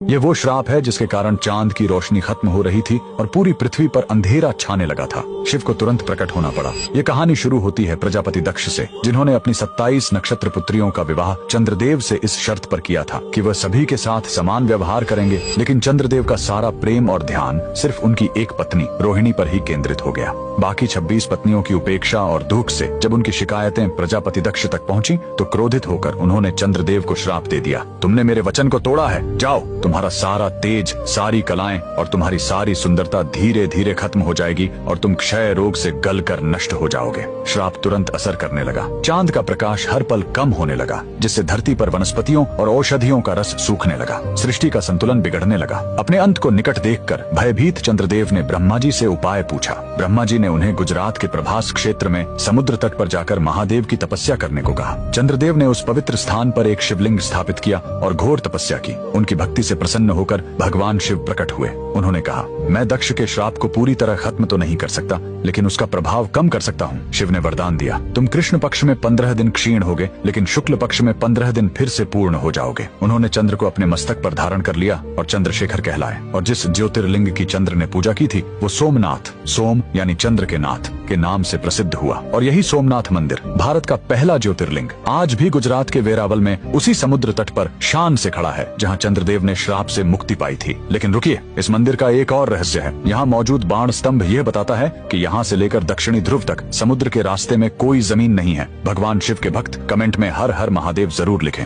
ये वो श्राप है जिसके कारण चांद की रोशनी खत्म हो रही थी और पूरी पृथ्वी पर अंधेरा छाने लगा था। शिव को तुरंत प्रकट होना पड़ा। ये कहानी शुरू होती है प्रजापति दक्ष से, जिन्होंने अपनी 27 नक्षत्र पुत्रियों का विवाह चंद्रदेव से इस शर्त पर किया था कि वह सभी के साथ समान व्यवहार करेंगे। लेकिन चंद्रदेव का सारा प्रेम और ध्यान सिर्फ उनकी एक पत्नी रोहिणी पर ही केंद्रित हो गया। बाकी 26 पत्नियों की उपेक्षा और दुख से जब उनकी शिकायतें प्रजापति दक्ष तक पहुंची तो क्रोधित होकर उन्होंने चंद्रदेव को श्राप दे दिया। तुमने मेरे वचन को तोड़ा है, जाओ, तुम्हारा सारा तेज, सारी कलाएं और तुम्हारी सारी सुंदरता धीरे धीरे खत्म हो जाएगी और तुम क्षय रोग से गलकर नष्ट हो जाओगे। श्राप तुरंत असर करने लगा। चांद का प्रकाश हर पल कम होने लगा, जिससे धरती पर वनस्पतियों और औषधियों का रस सूखने लगा। सृष्टि का संतुलन बिगड़ने लगा। अपने अंत को निकट देखकर भयभीत चंद्रदेव ने ब्रह्मा जी से उपाय पूछा। ब्रह्मा जी ने उन्हें गुजरात के प्रभास क्षेत्र में समुद्र तट पर जाकर महादेव की तपस्या करने को कहा। चंद्रदेव ने उस पवित्र स्थान पर एक शिवलिंग स्थापित किया और घोर तपस्या की। उनकी भक्ति से प्रसन्न होकर भगवान शिव प्रकट हुए। उन्होंने कहा, मैं दक्ष के श्राप को पूरी तरह खत्म तो नहीं कर सकता, लेकिन उसका प्रभाव कम कर सकता हूँ। शिव ने वरदान दिया, तुम कृष्ण पक्ष में 15 दिन क्षीण होगे, लेकिन शुक्ल पक्ष में 15 दिन फिर से पूर्ण हो जाओगे। उन्होंने चंद्र को अपने मस्तक पर धारण कर लिया और चंद्रशेखर कहलाए। और जिस ज्योतिर्लिंग की चंद्र ने पूजा की थी वो सोमनाथ, सोम यानी चंद्र के नाथ के नाम से प्रसिद्ध हुआ। और यही सोमनाथ मंदिर भारत का पहला ज्योतिर्लिंग आज भी गुजरात के वेरावल में उसी समुद्र तट पर शान से खड़ा है, जहाँ चंद्रदेव ने श्राप से मुक्ति पाई थी। लेकिन रुकिए, इस मंदिर का एक और रहस्य है। यहाँ मौजूद बाण स्तंभ यह बताता है कि यहाँ से लेकर दक्षिणी ध्रुव तक समुद्र के रास्ते में कोई जमीन नहीं है। भगवान शिव के भक्त कमेंट में हर हर महादेव जरूर लिखें।